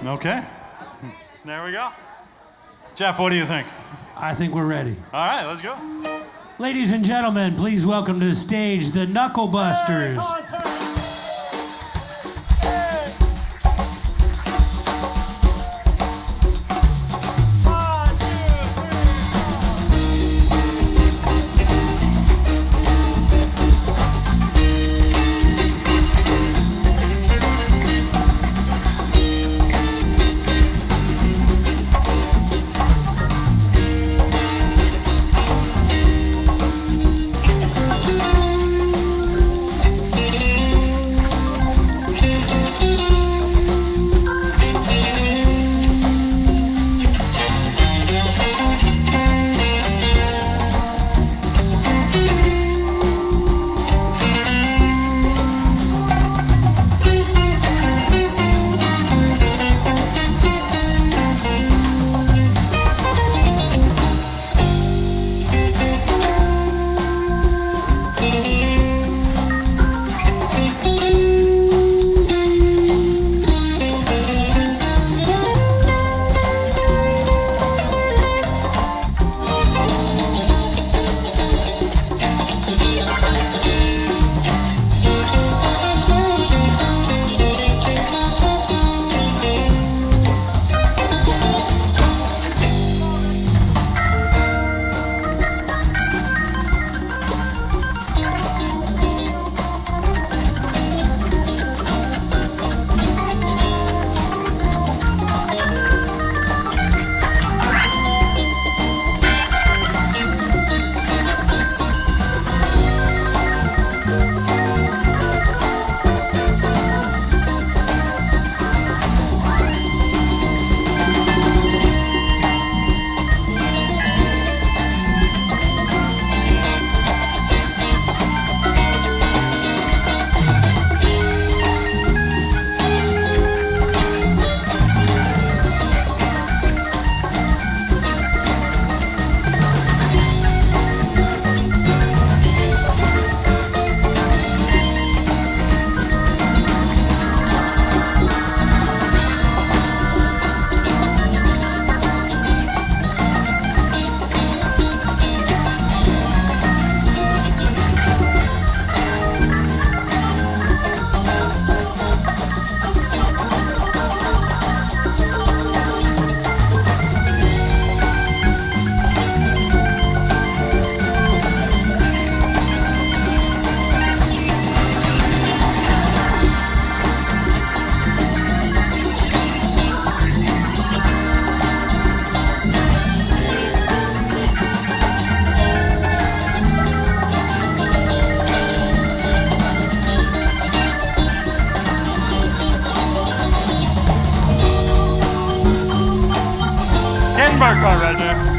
Okay. There we go. Jeff, what do you think? I think we're ready. All right, let's go. Ladies and gentlemen, please welcome to the stage the Knucklebusters. Burkhart right there.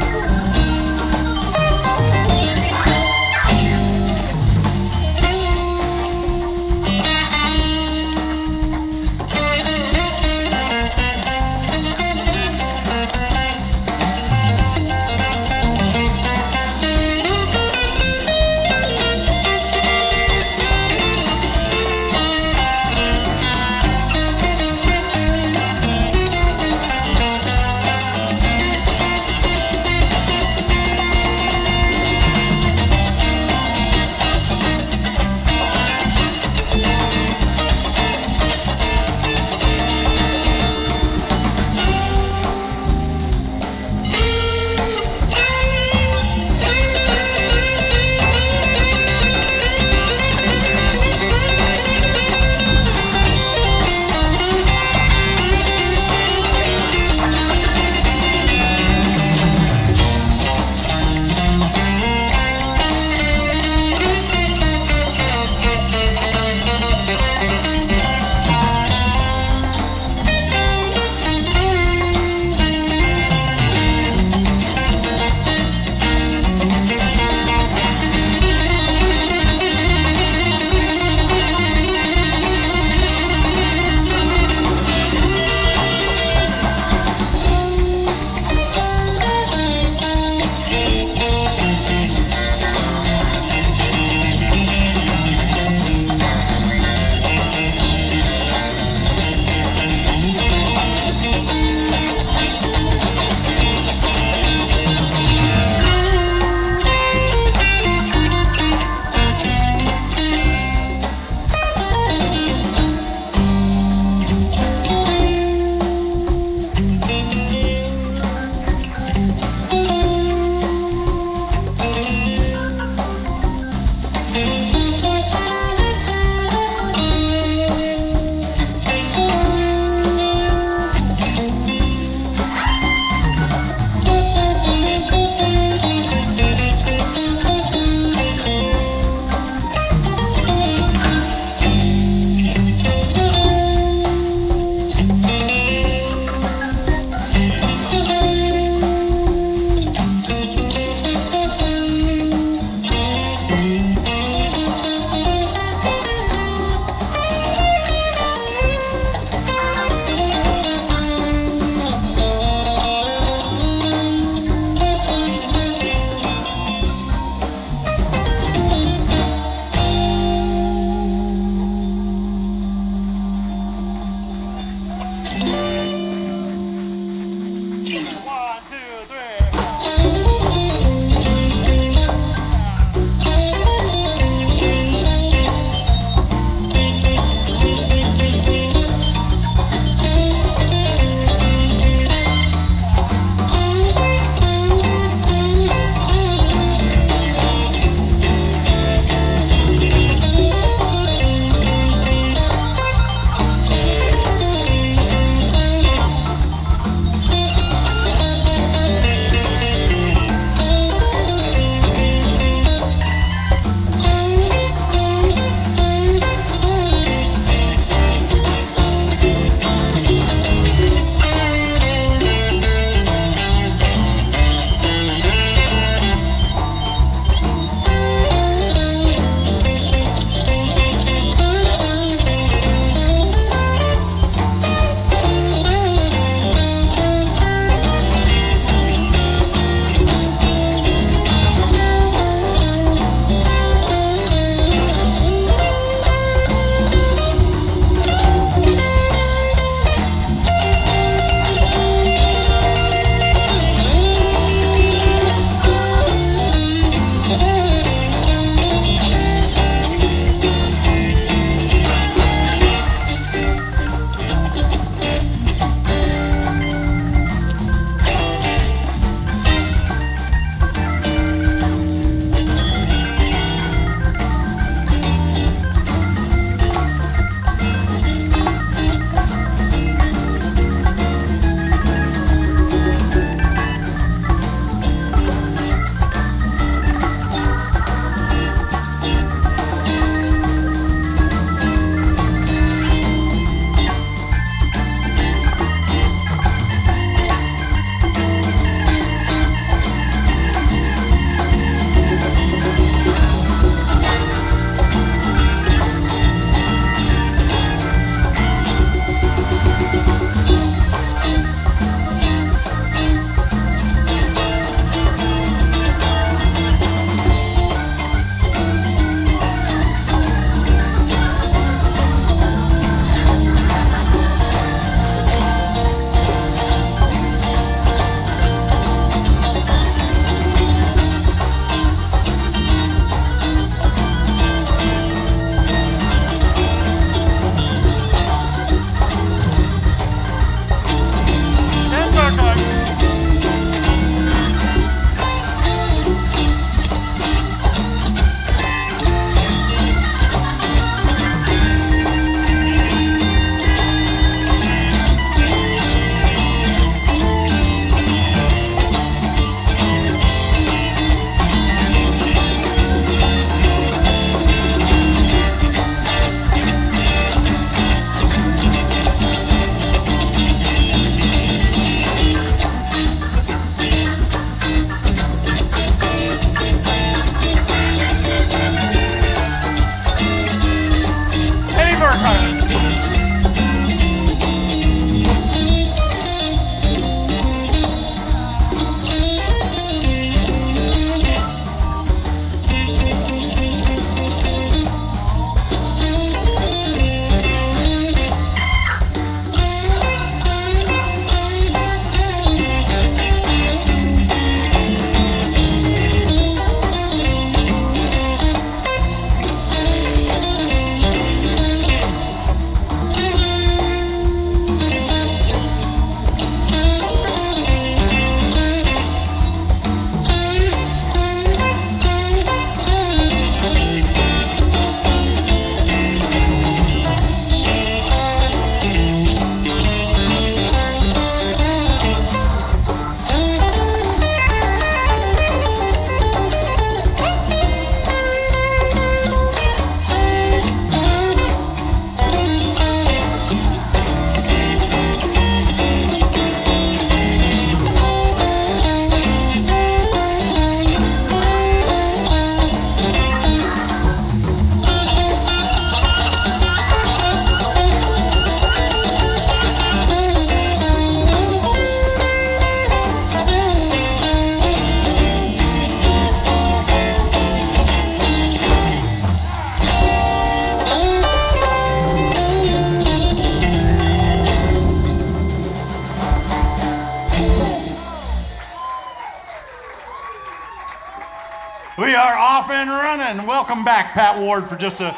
everyone, and welcome back, Pat Ward, for just a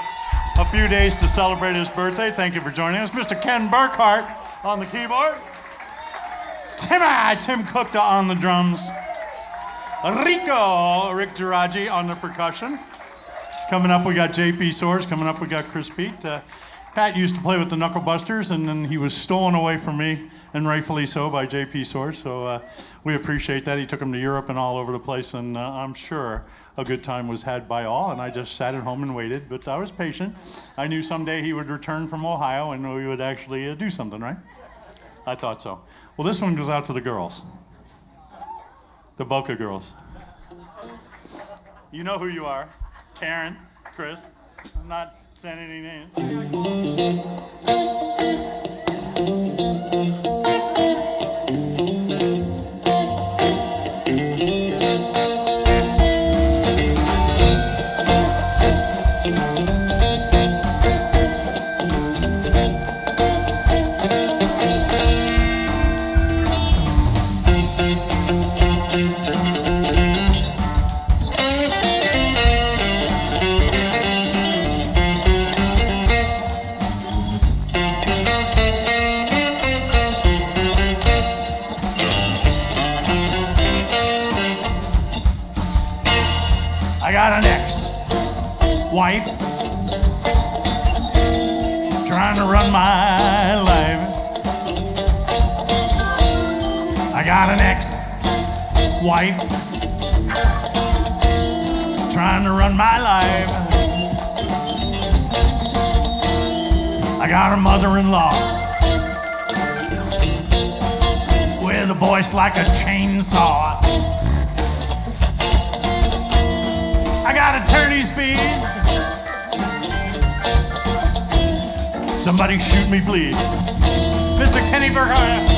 few days to celebrate his birthday. Thank you for joining us. Mr. Ken Burkhart on the keyboard. Tim Kuchta on the drums. Rick Geragi on the percussion. Coming up, we got JP Soares. Coming up, we got Chris Pete. Pat used to play with the Knucklebusters, and then he was stolen away from me, and rightfully so, by JP Soares. So we appreciate that. He took him to Europe and all over the place, and I'm sure a good time was had by all, and I just sat at home and waited, but I was patient. I knew someday he would return from Ohio, and we would actually do something, right? I thought so. Well, this one goes out to the girls. The Boca girls. You know who you are. Karen, Chris. I'm not saying any names. I got an ex-wife trying to run my life. I got an ex-wife trying to run my life. I got a mother-in-law with a voice like a chainsaw. I got attorney's fees. Somebody shoot me, please. Mr. Kenny Burkhart.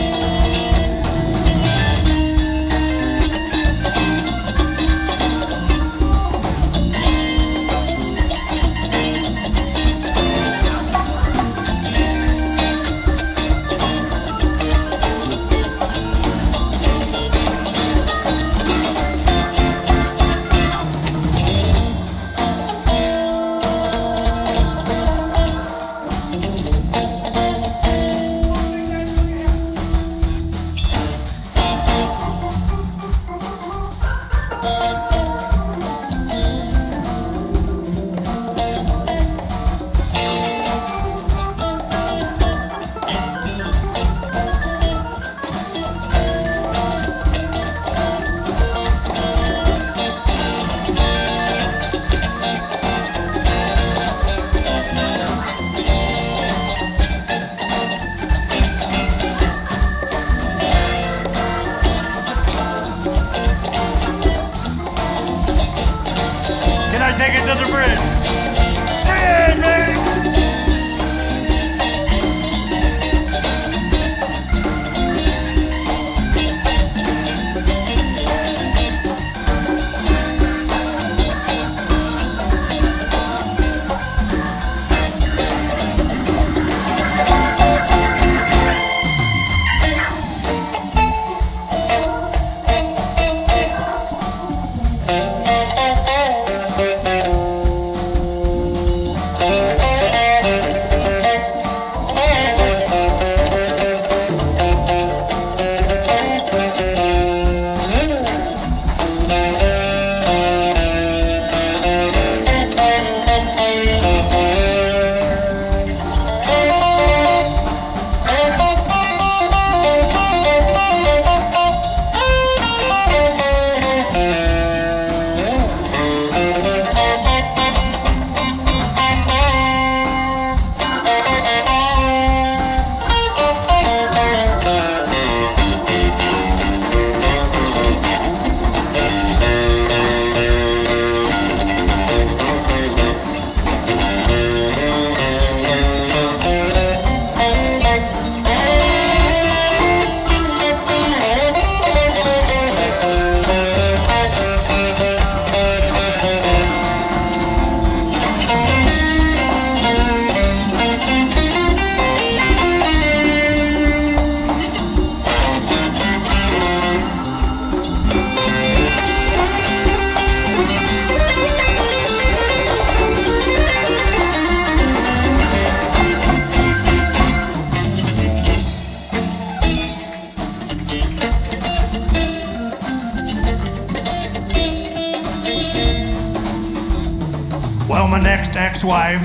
my next ex-wife.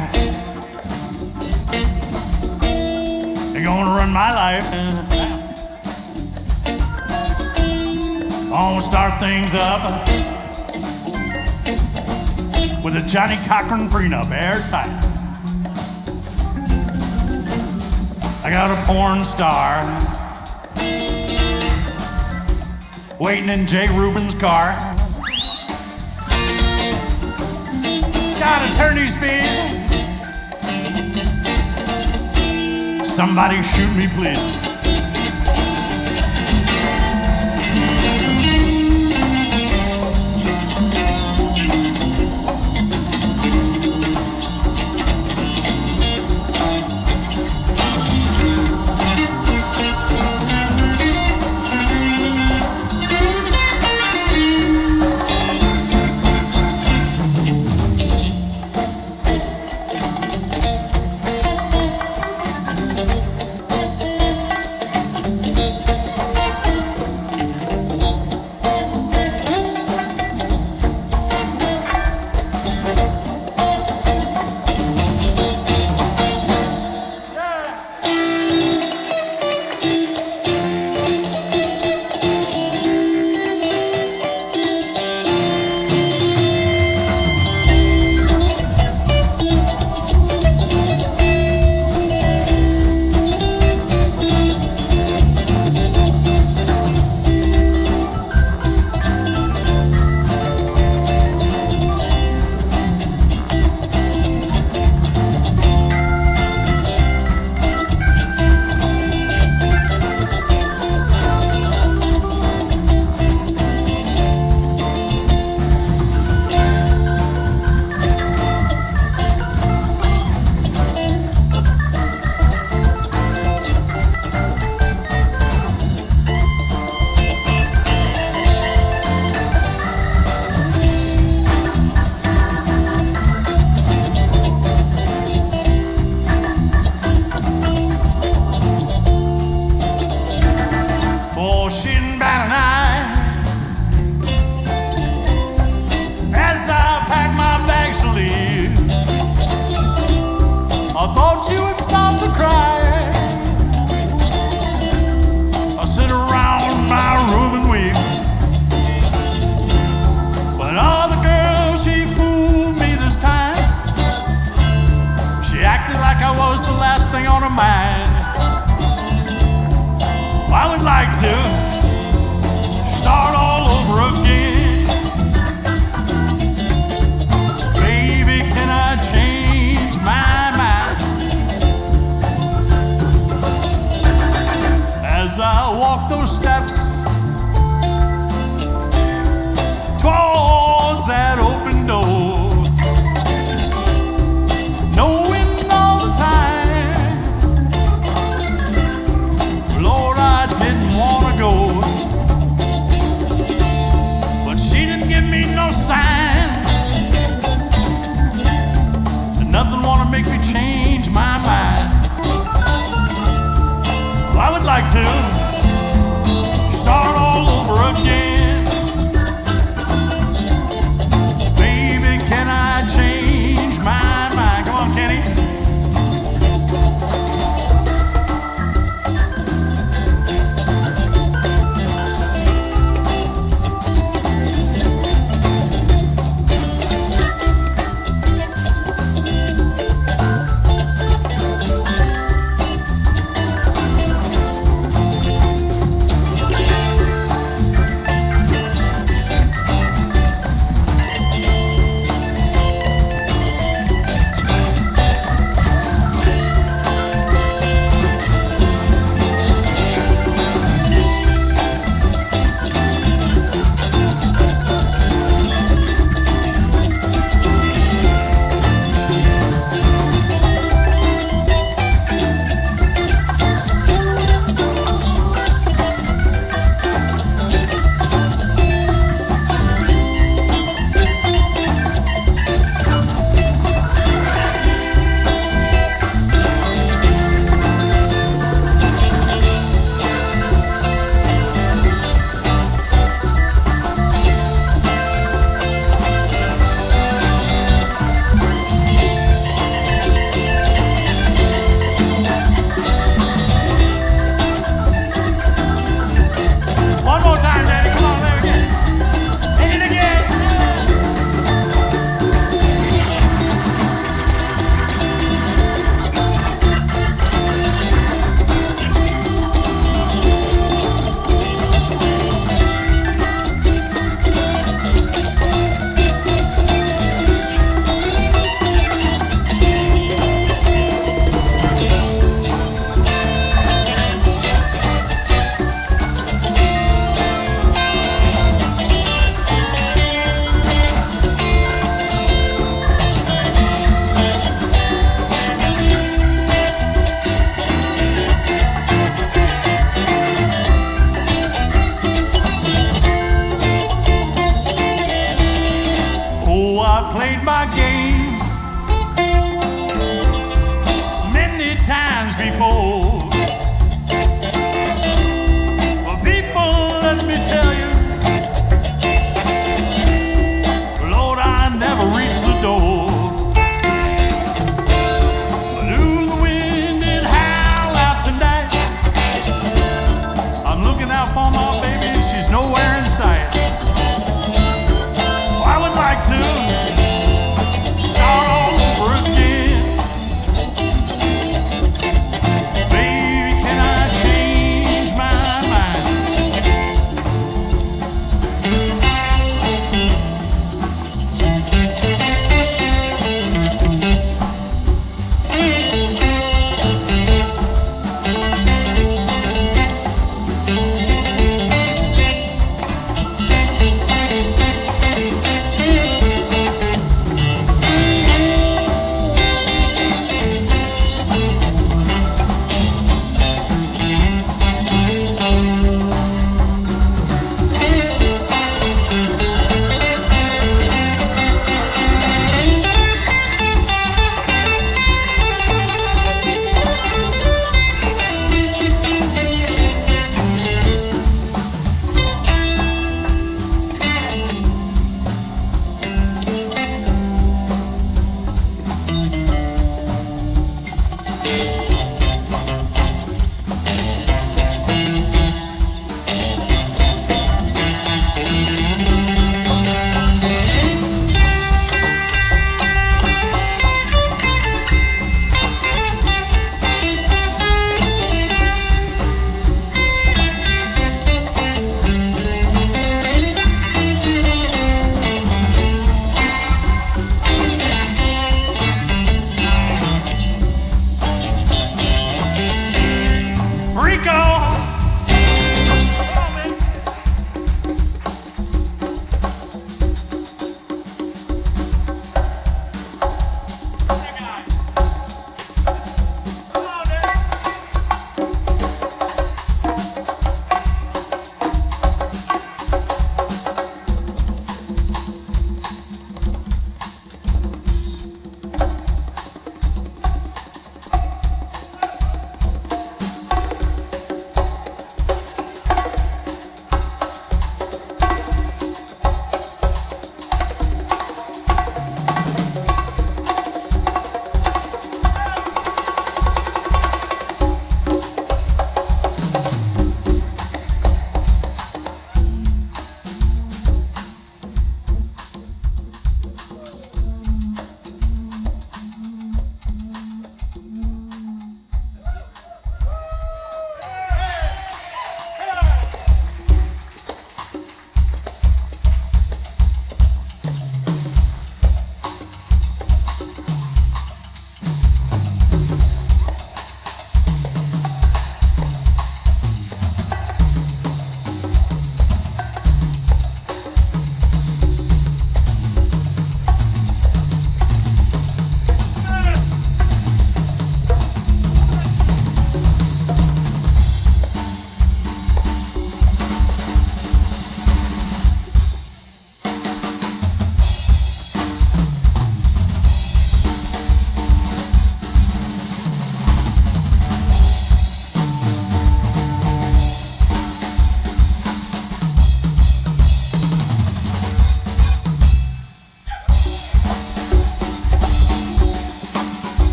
They're gonna run my life. I'm gonna start things up with a Johnny Cochran prenup, airtight. I got a porn star waiting in Jay Rubin's car. Got attorney's fees. Somebody shoot me, please.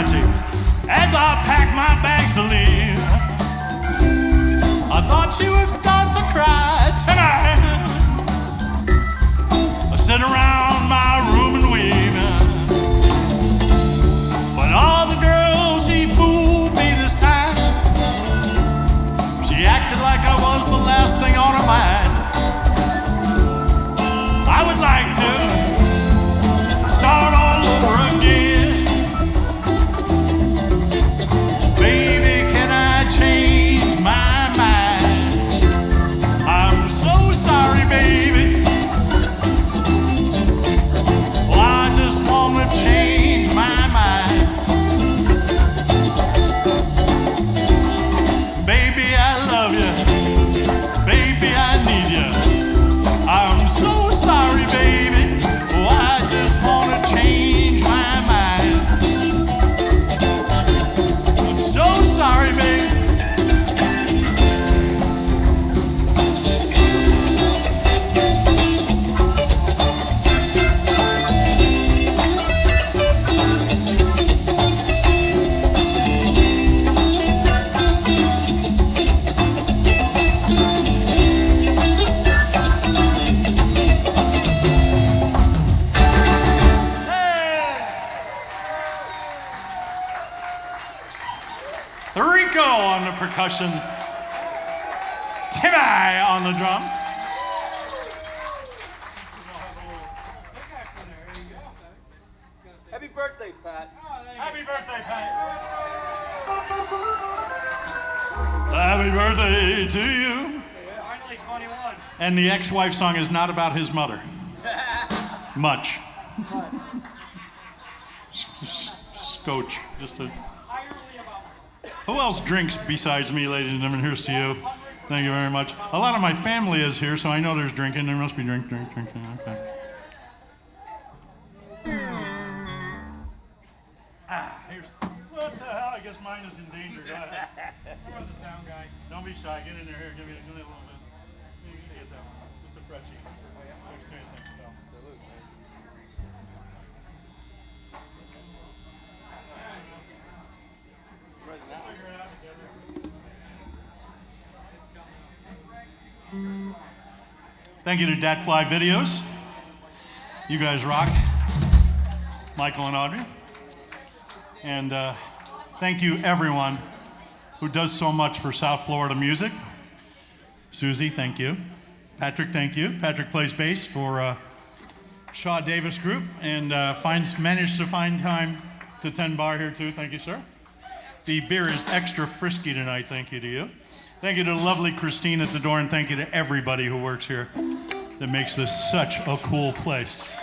Geragi. As I packed my bags to leave, I thought she would start to cry tonight. I sit around my room and weep, but all the girls, she fooled me this time. She acted like I was the last thing on her mind. I would like to start all over again. Baby, can I change my mind? I'm so sorry, baby. Well, I just want to change my mind. Baby, I love you. Baby, I need you. I'm so sorry, baby. Oh, I just want to change my mind. I'm so sorry, baby. Rico on the percussion, Timmy on the drum. Happy birthday, Pat. Happy birthday, Pat. Happy birthday to you. Finally 21. And the ex-wife song is not about his mother. Much. Scotch. Just a... Who else drinks besides me, ladies and gentlemen? Here's to you. Thank you very much. A lot of my family is here, so I know there's drinking. There must be drinking. Okay. Here's... What the hell? I guess mine is in danger. Go ahead. You're the sound guy. Don't be shy. Get in there. Here, give me a little bit. You can get that one. It's a freshie. There's two things. Thank you to Datflys Videos. You guys rock. Michael and Audrey. And thank you everyone who does so much for South Florida music. Susie, thank you. Patrick, thank you. Patrick plays bass for Shaw Davis Group and managed to find time to tend bar here too. Thank you, sir. The beer is extra frisky tonight. Thank you to you. Thank you to lovely Christine at the door, and thank you to everybody who works here that makes this such a cool place.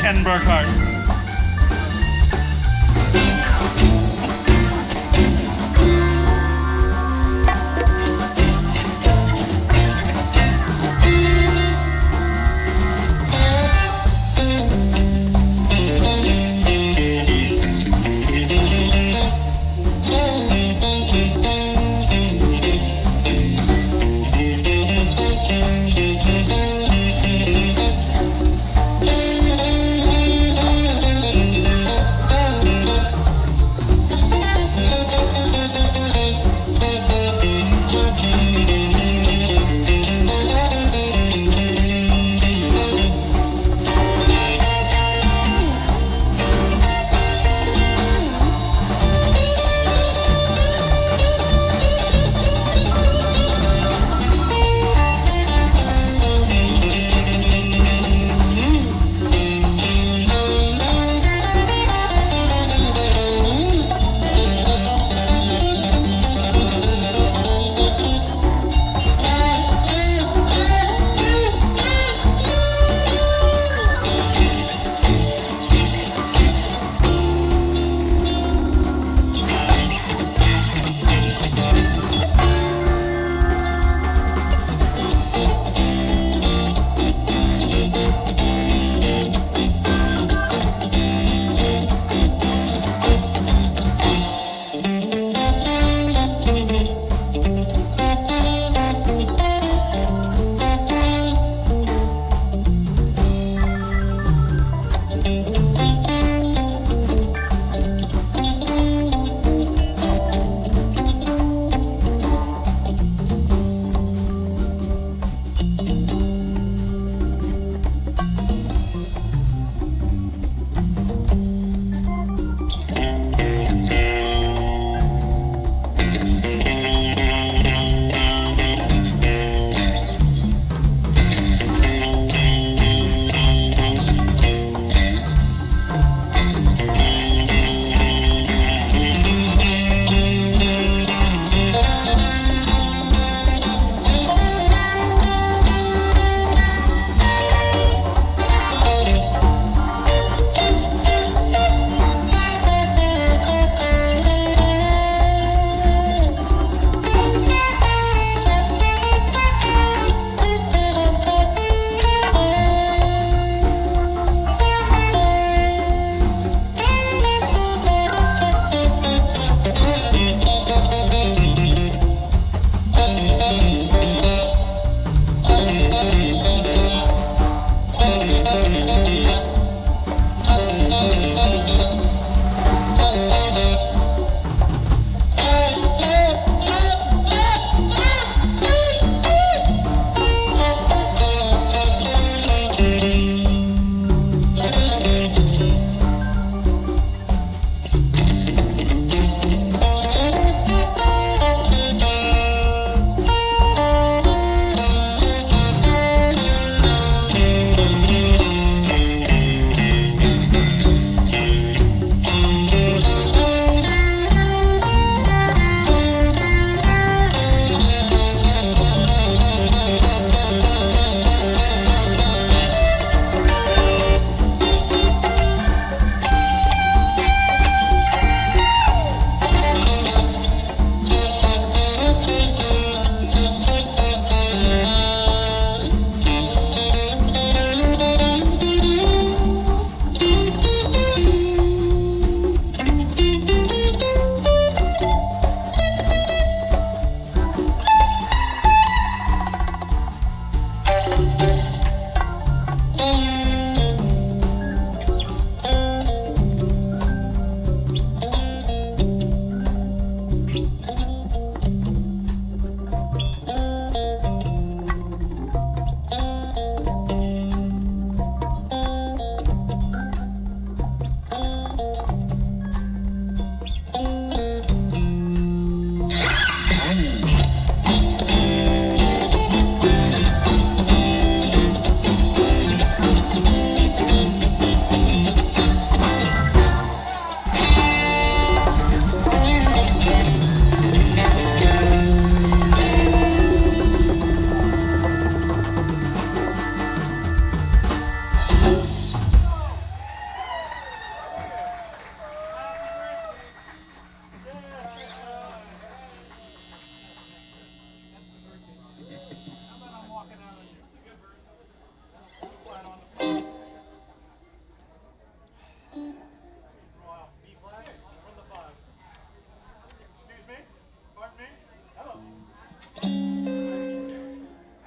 Ken Burkhart.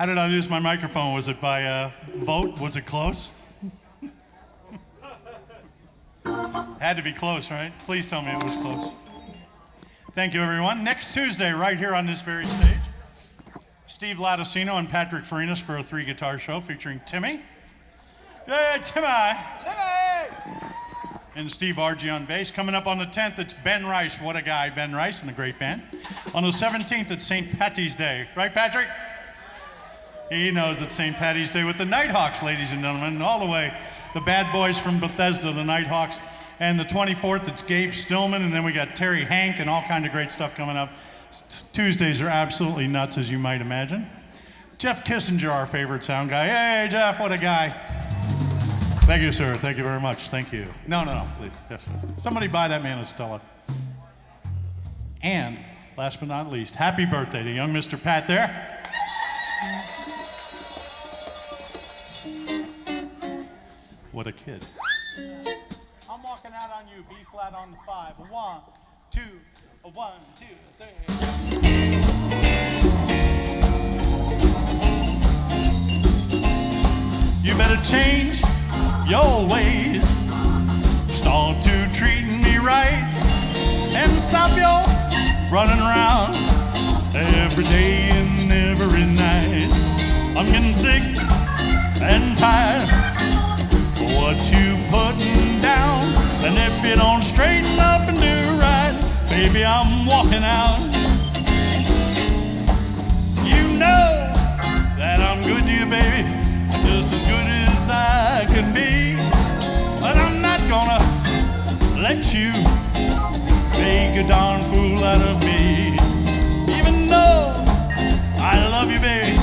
How did I lose my microphone? Was it by vote? Was it close? Had to be close, right? Please tell me it was close. Thank you, everyone. Next Tuesday, right here on this very stage, Steve Latticino and Patrick Farinas for a 3-guitar show featuring Timmy. Yay, Timmy! Timmy! And Steve Argy on bass. Coming up on the 10th, it's Ben Rice. What a guy, Ben Rice, and a great band. On the 17th, it's St. Patty's Day. Right, Patrick? He knows it's St. Patty's Day with the Nighthawks, ladies and gentlemen, all the way. The bad boys from Bethesda, the Nighthawks. And the 24th, it's Gabe Stillman, and then we got Terry Hank and all kind of great stuff coming up. Tuesdays are absolutely nuts, as you might imagine. Jeff Kissinger, our favorite sound guy. Hey, Jeff, what a guy. Thank you, sir. Thank you very much. Thank you. No, please. Yes. Somebody buy that man a Stella. And, last but not least, happy birthday to young Mr. Pat there. What a kid. I'm walking out on you, B flat on the 5. 1, 2, 1, 2, 3. You better change your ways. Start to treating me right. And stop your running around every day and every night. I'm getting sick and tired of what you putting down. And if you don't straighten up and do right, baby, I'm walking out. You know that I'm good to you, baby, just as good as I can be. But I'm not gonna let you make a darn fool out of me. Even though I love you, baby,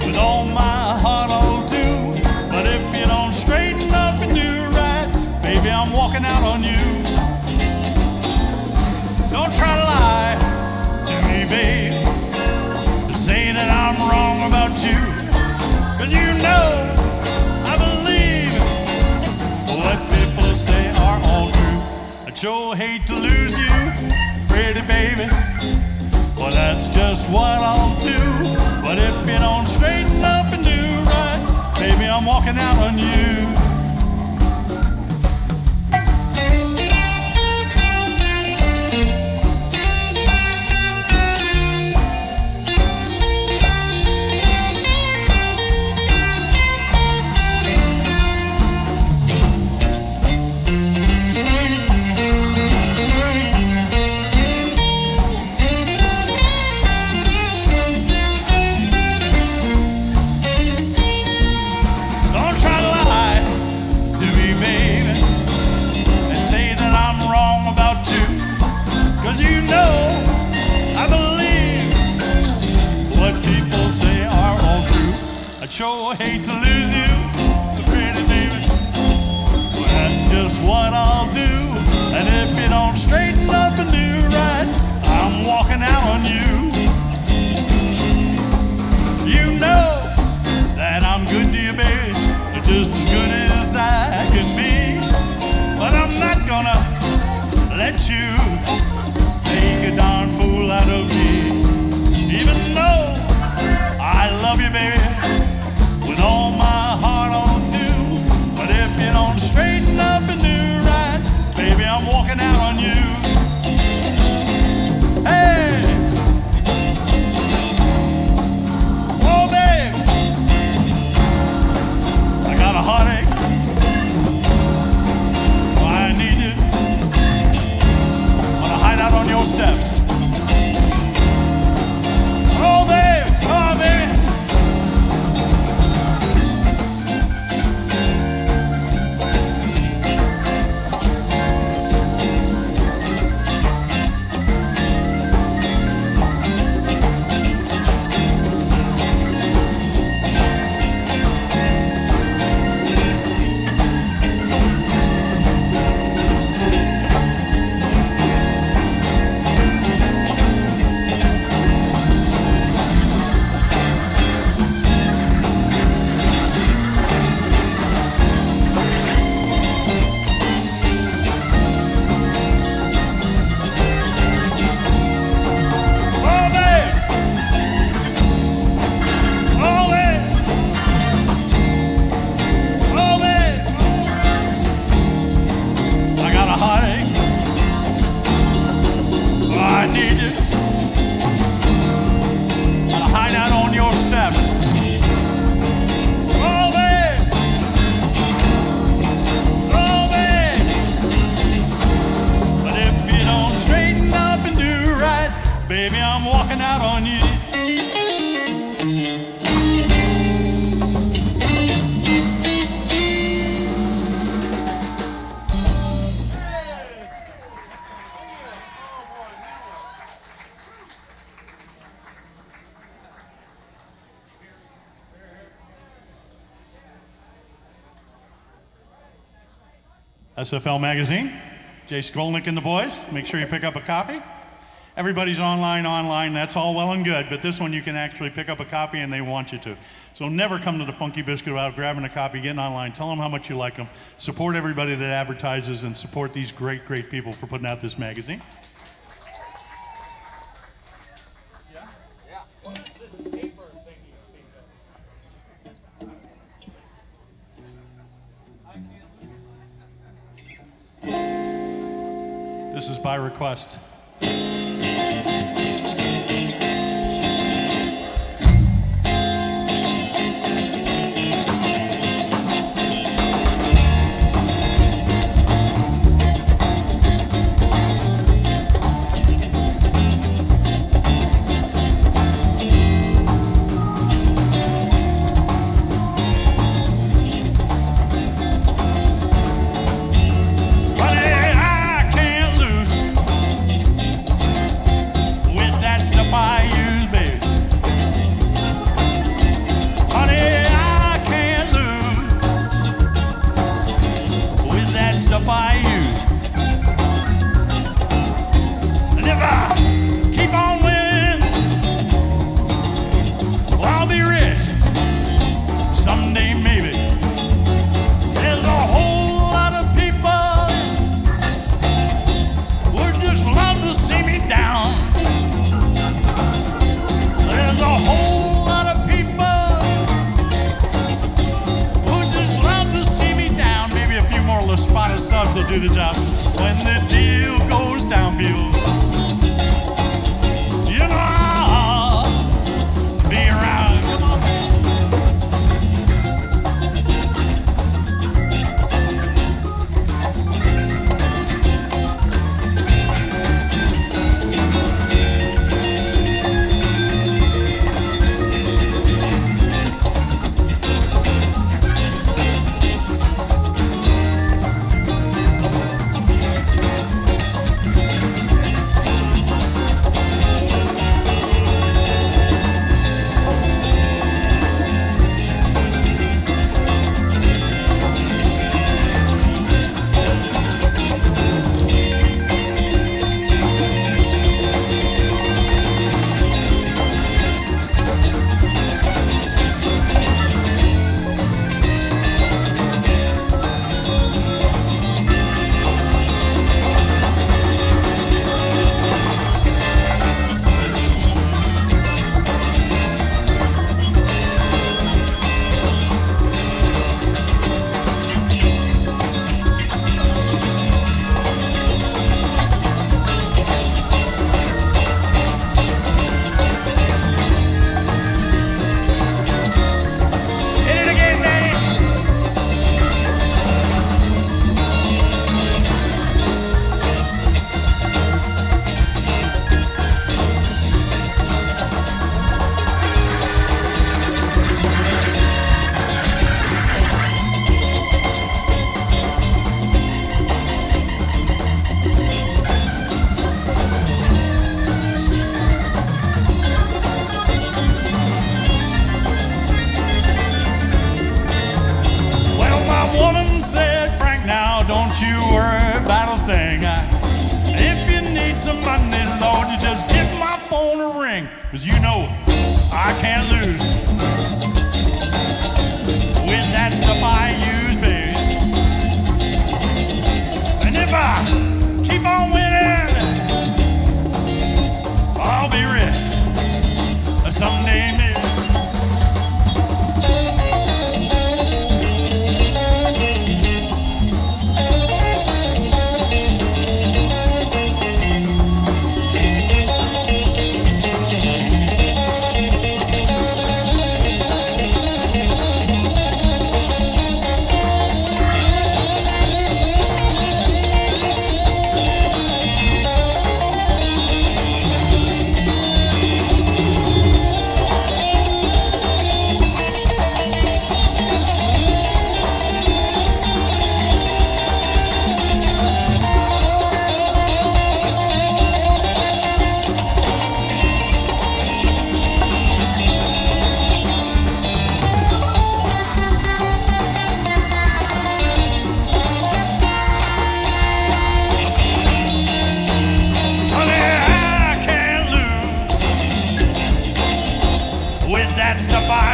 with all my heart I'll do. But if you don't straighten up and do right, baby, I'm walking out on you. Don't try to lie to me, babe, to say that I'm wrong about you. 'Cause you know I believe what people say are all true. I'd sure hate to lose you, pretty baby, well, that's just what I'll do. But if you don't straighten up and do right, baby, I'm walking out on you. Sure hate to lose you, pretty baby, well, that's just what I'll do. And if you don't straighten up and do right, I'm walking out on you. You know that I'm good to you, baby, you're just as good as I can be. But I'm not gonna let you make a darn fool out of me. Even though I love you, baby, with all my heart I'll do. But if you don't straighten up and do right, baby, I'm walking out on you. Hey! Oh, babe! I got a heartache. Oh, I need you. SFL Magazine, Jay Skolnick and the boys. Make sure you pick up a copy. Everybody's online, that's all well and good, but this one you can actually pick up a copy and they want you to. So never come to the Funky Biscuit without grabbing a copy, getting online, tell them how much you like them, support everybody that advertises, and support these great, great people for putting out this magazine. This is by request. Subs will do the job when the deal goes down, people. You know I'll be around. Come on.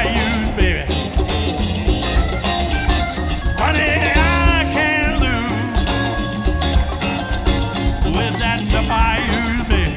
I use, baby. Honey, I can't lose with that stuff I use, baby.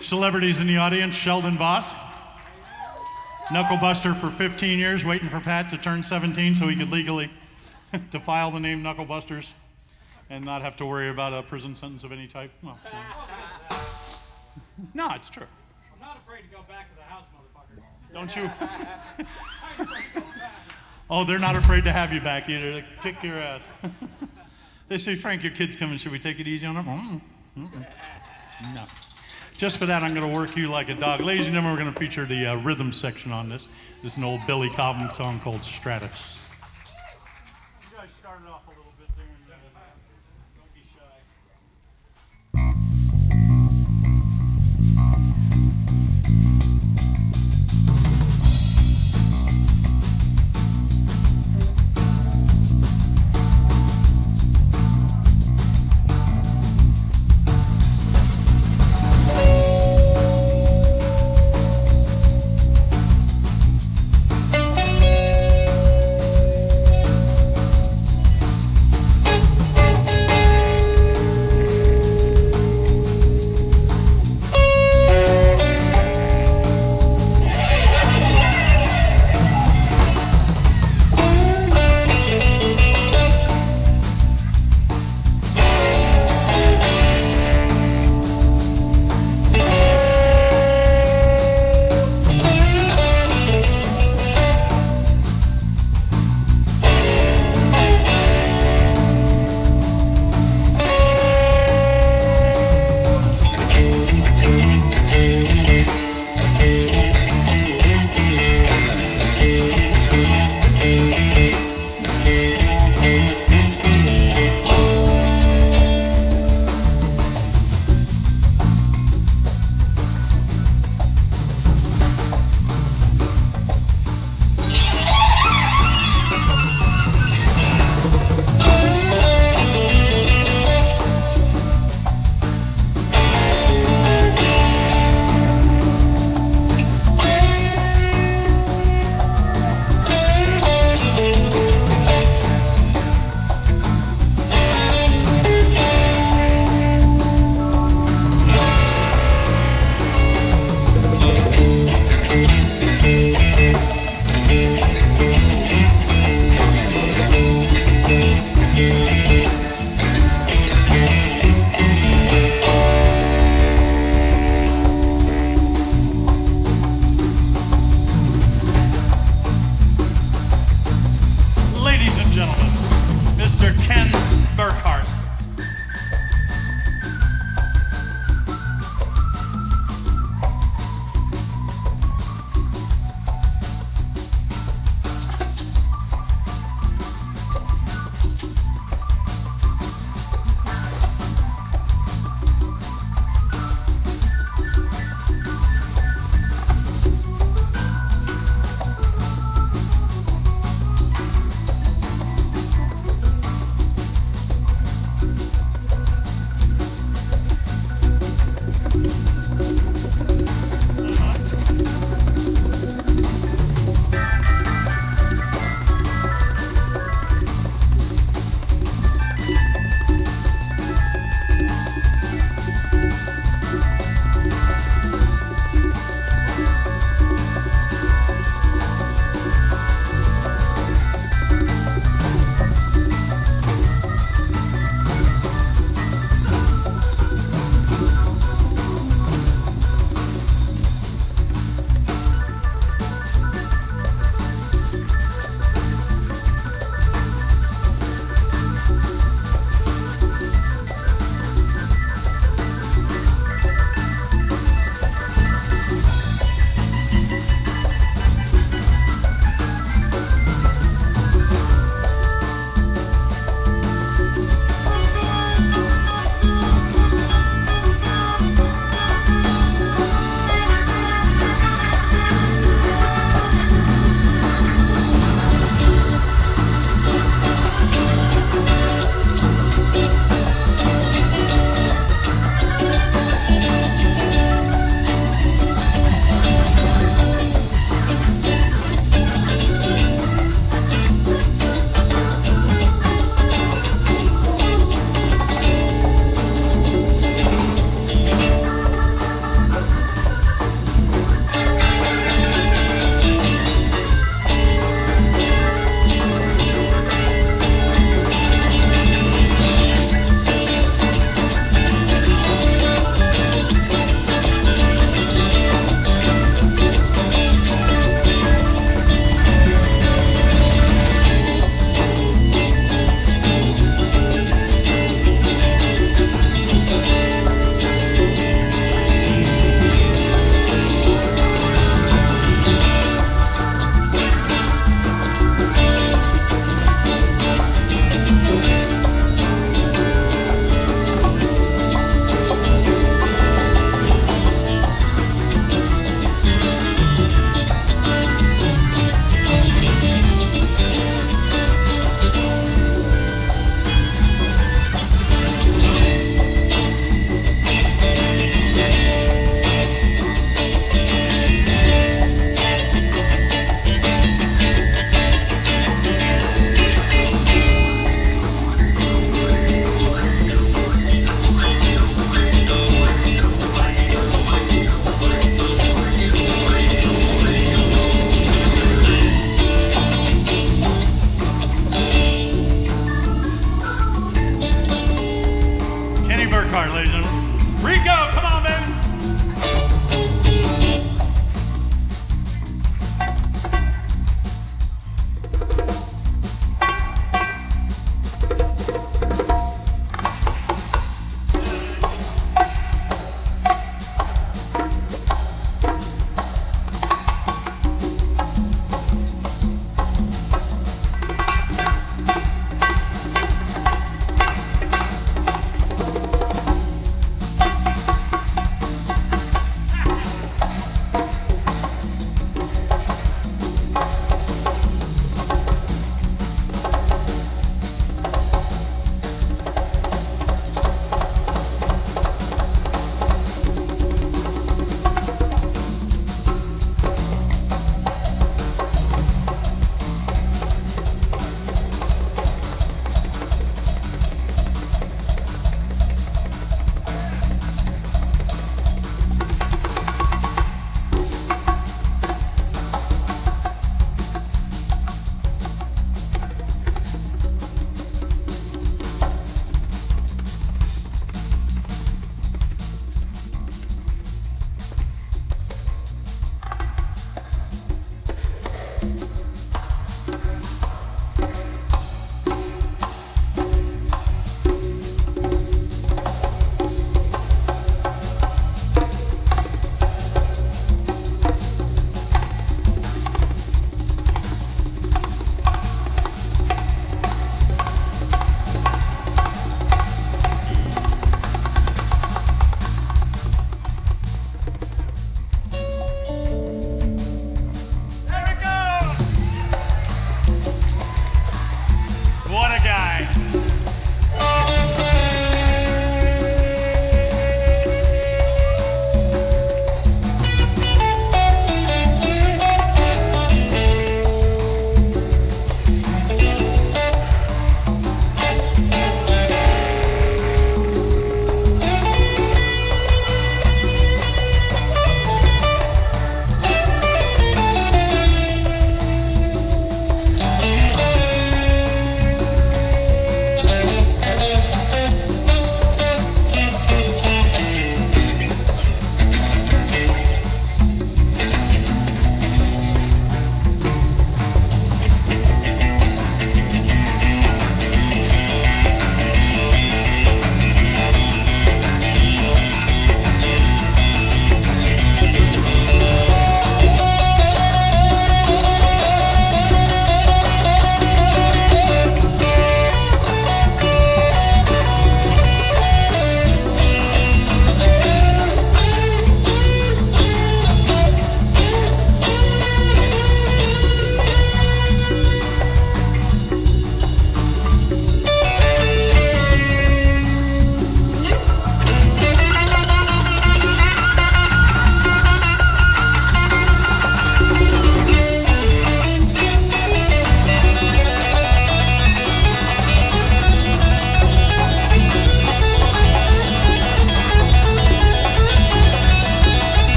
Celebrities in the audience, Sheldon Voss. Knucklebuster for 15 years, waiting for Pat to turn 17 so he could legally defile the name Knucklebusters and not have to worry about a prison sentence of any type. Well, no, it's true. I'm not afraid to go back to the house, motherfucker. Don't you? Oh, they're not afraid to have you back either. They kick your ass. They say, Frank, your kid's coming. Should we take it easy on them? No. Just for that, I'm going to work you like a dog. Ladies and gentlemen, we're going to feature the rhythm section on this. This is an old Billy Cobham song called Stratus. You guys started off a little bit there. And, don't be shy. Rico, come on, baby.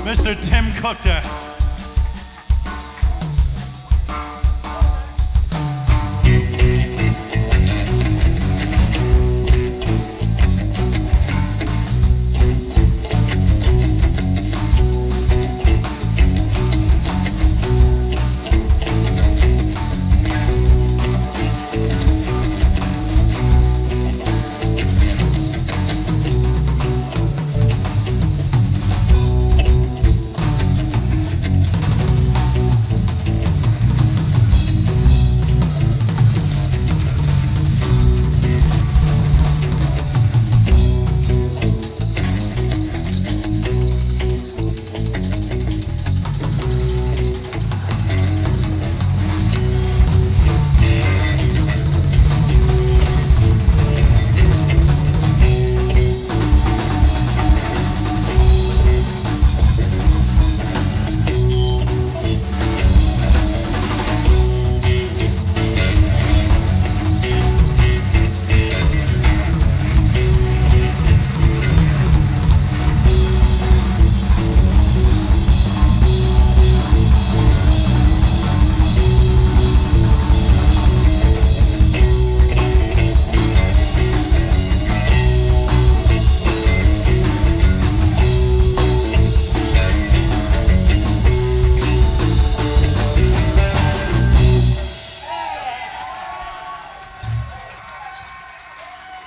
Mr. Tim Kuchta.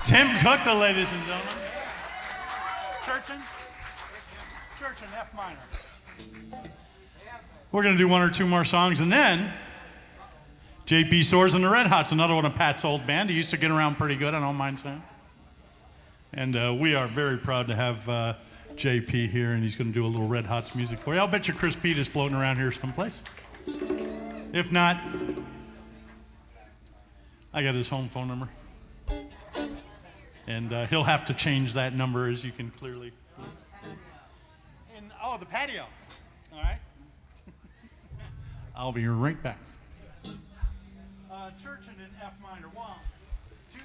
Tim Kuchta, ladies and gentlemen. Churchin, F minor. We're going to do one or two more songs, and then JP Soares and the Red Hots, another one of Pat's old band. He used to get around pretty good, I don't mind saying. And we are very proud to have JP here, and he's going to do a little Red Hots music for you. I'll bet you Chris Pete is floating around here someplace. If not, I got his home phone number. And he'll have to change that number, as you can clearly. And, the patio. All right. I'll be right back. Churchin in F minor. 1, 2,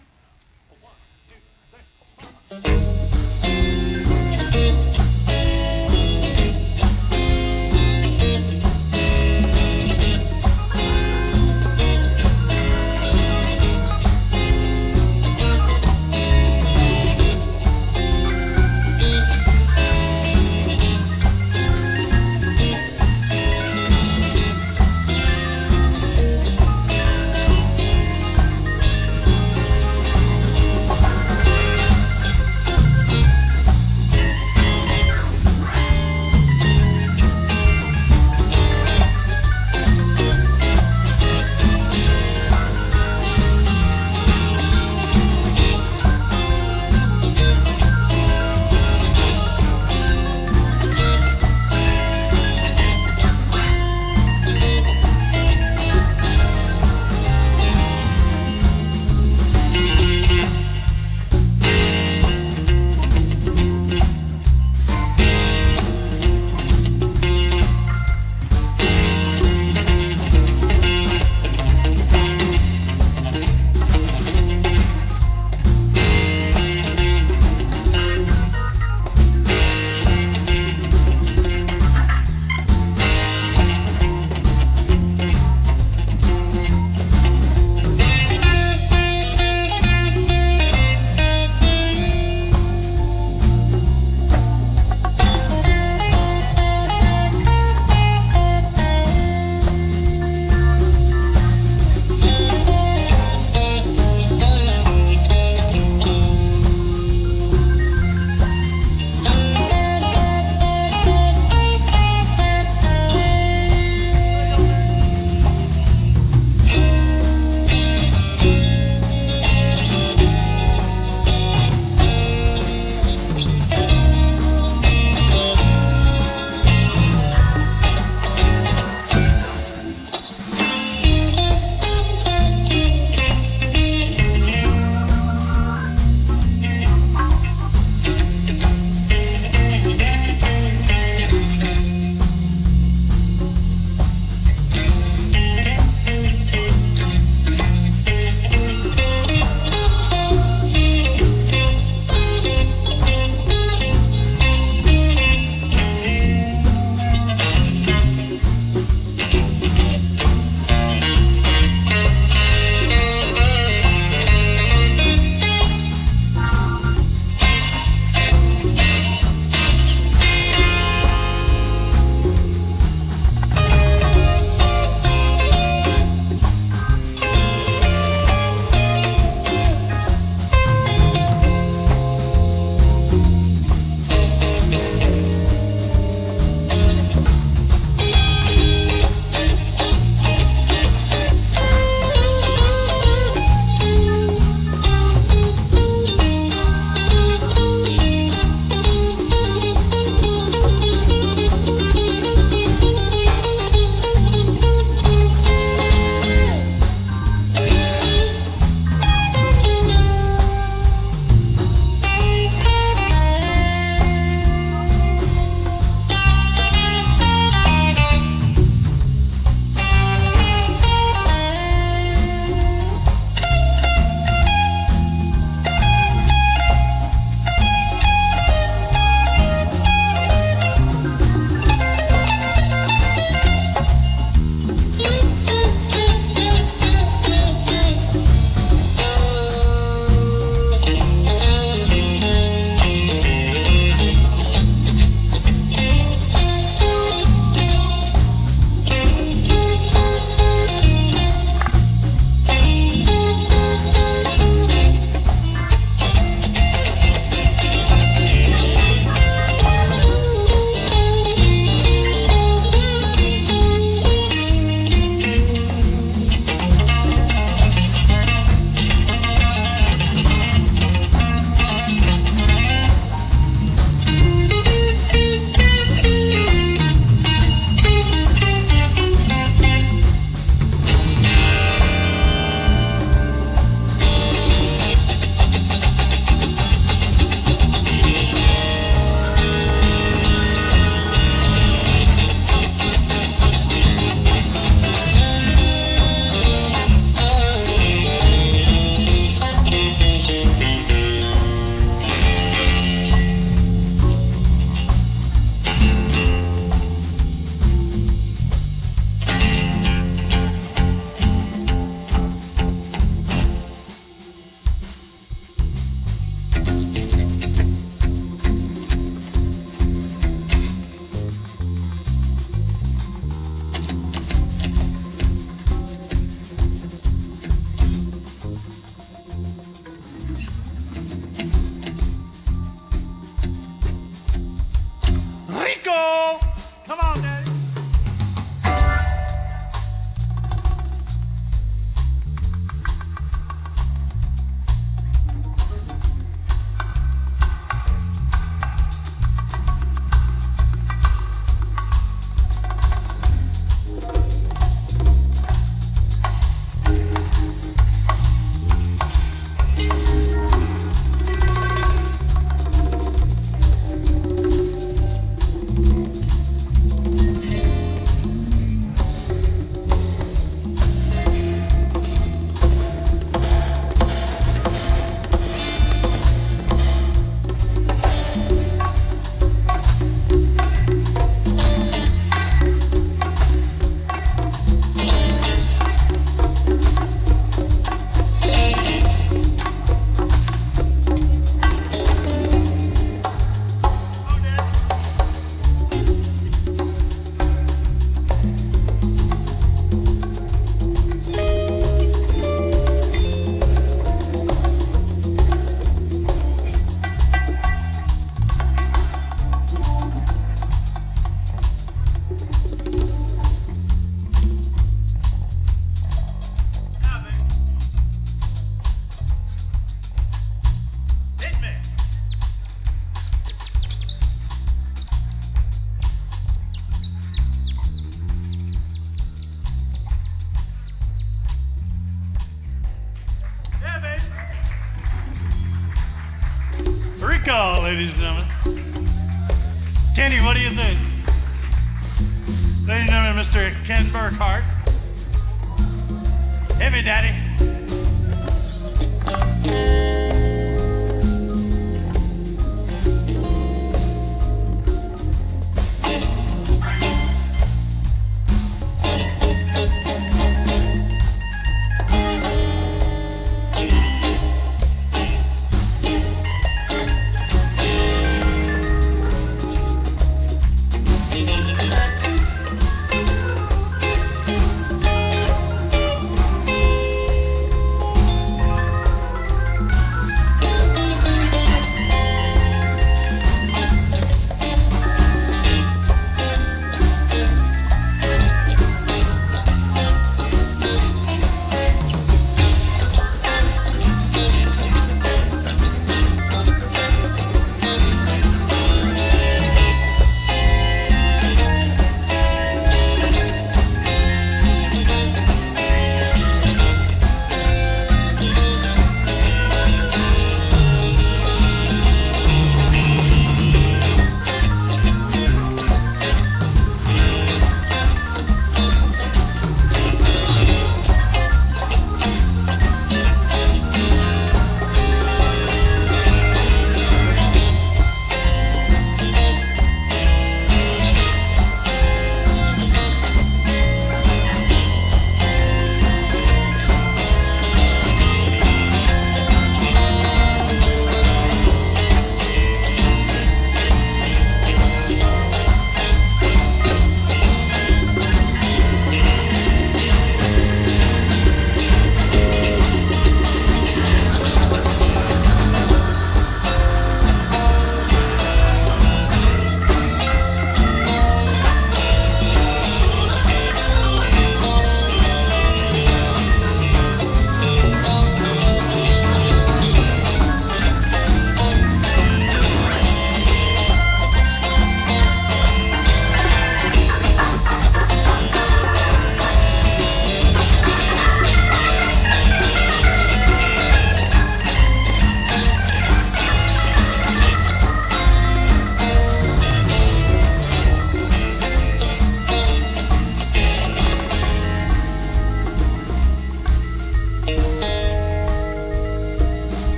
1, 2, 3. ladies and gentlemen. Kenny, what do you think? Ladies and gentlemen, Mr. Ken Burkhart. Heavy Daddy.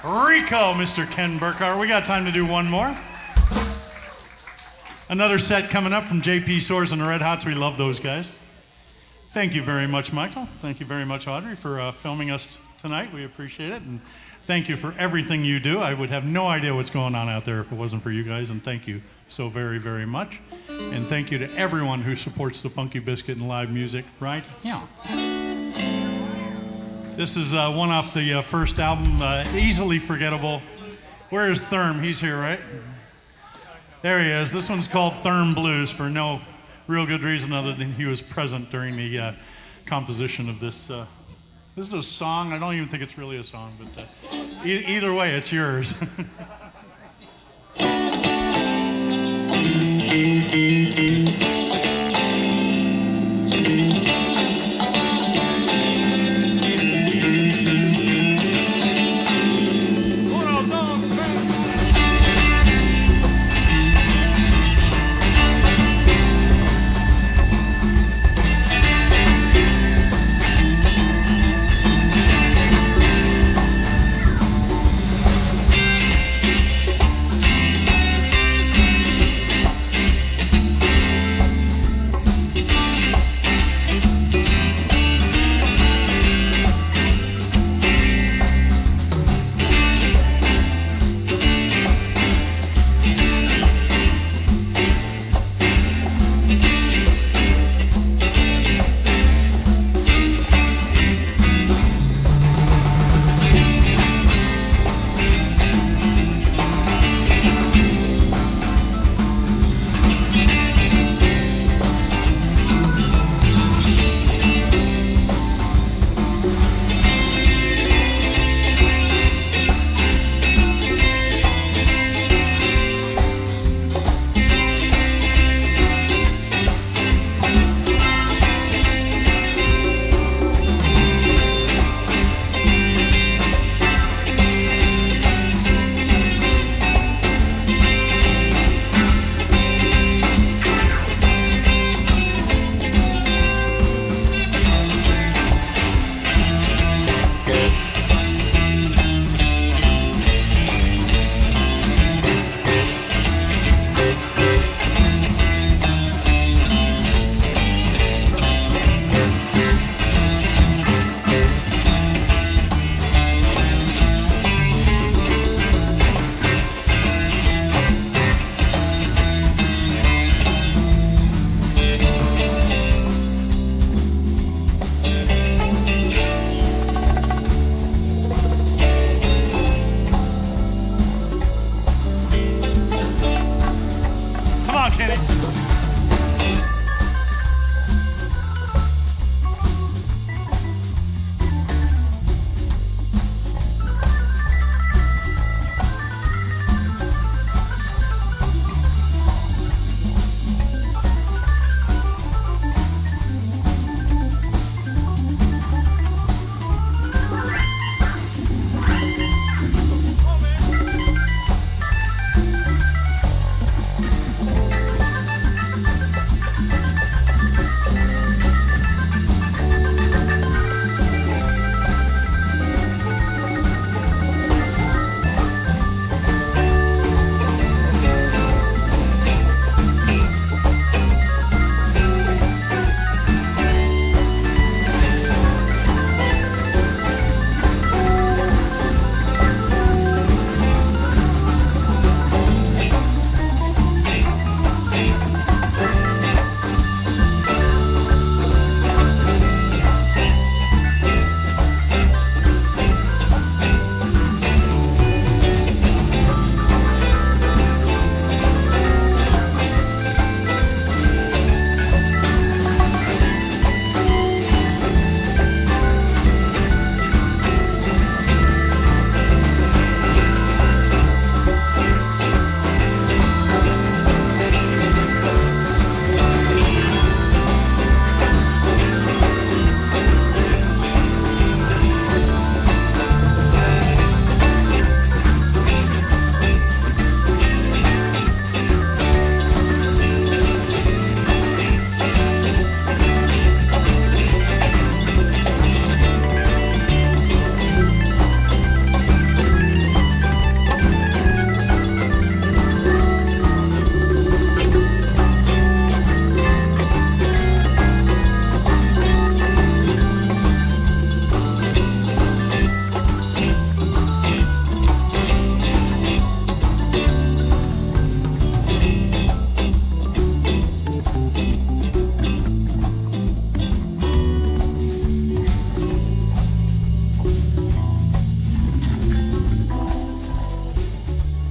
Rico, Mr. Ken Burkhart. We got time to do one more. Another set coming up from JP Soares and the Red Hots. We love those guys. Thank you very much, Michael. Thank you very much, Audrey, for filming us tonight. We appreciate it. And thank you for everything you do. I would have no idea what's going on out there if it wasn't for you guys. And thank you so very, very much. And thank you to everyone who supports the Funky Biscuit and live music, right? Yeah. This is one off the first album, Easily Forgettable. Where is Therm? He's here, right? There he is. This one's called Therm Blues for no real good reason other than he was present during the composition of this. This is a song. I don't even think it's really a song, but either way, it's yours.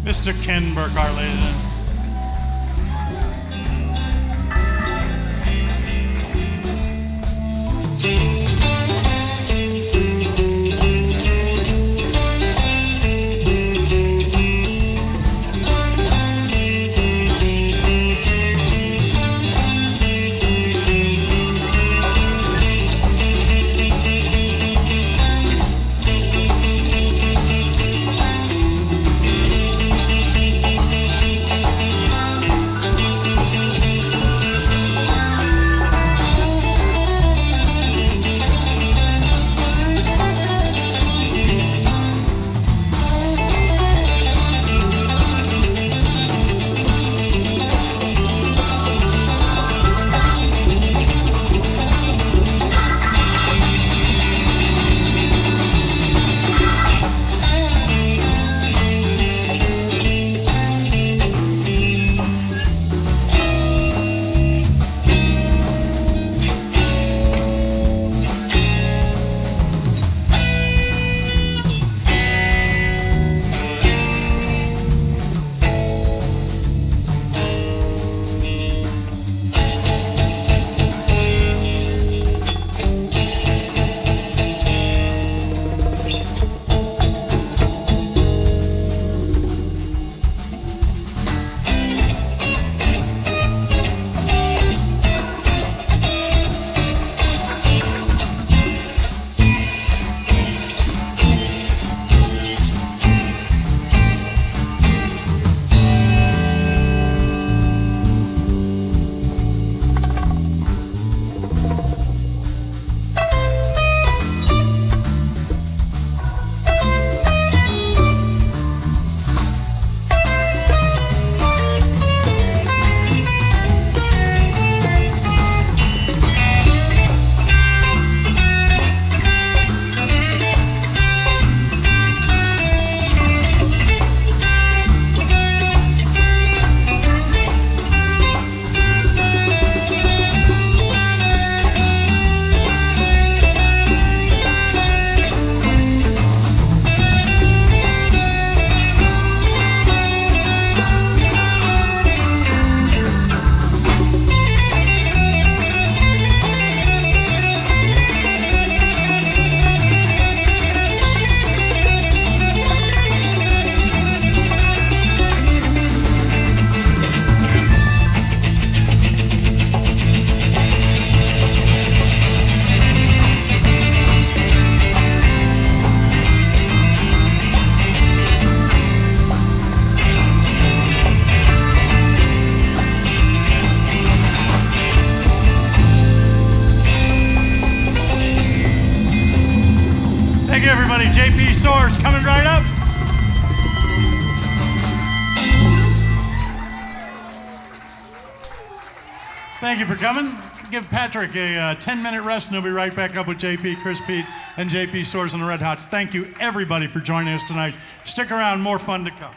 Mr. Ken Burkhart, ladies and gentlemen. Soares coming right up. Thank you for coming. Give Patrick a 10-minute rest, and he'll be right back up with JP, Chris Pete, and JP Soares and the Red Hots. Thank you, everybody, for joining us tonight. Stick around, more fun to come.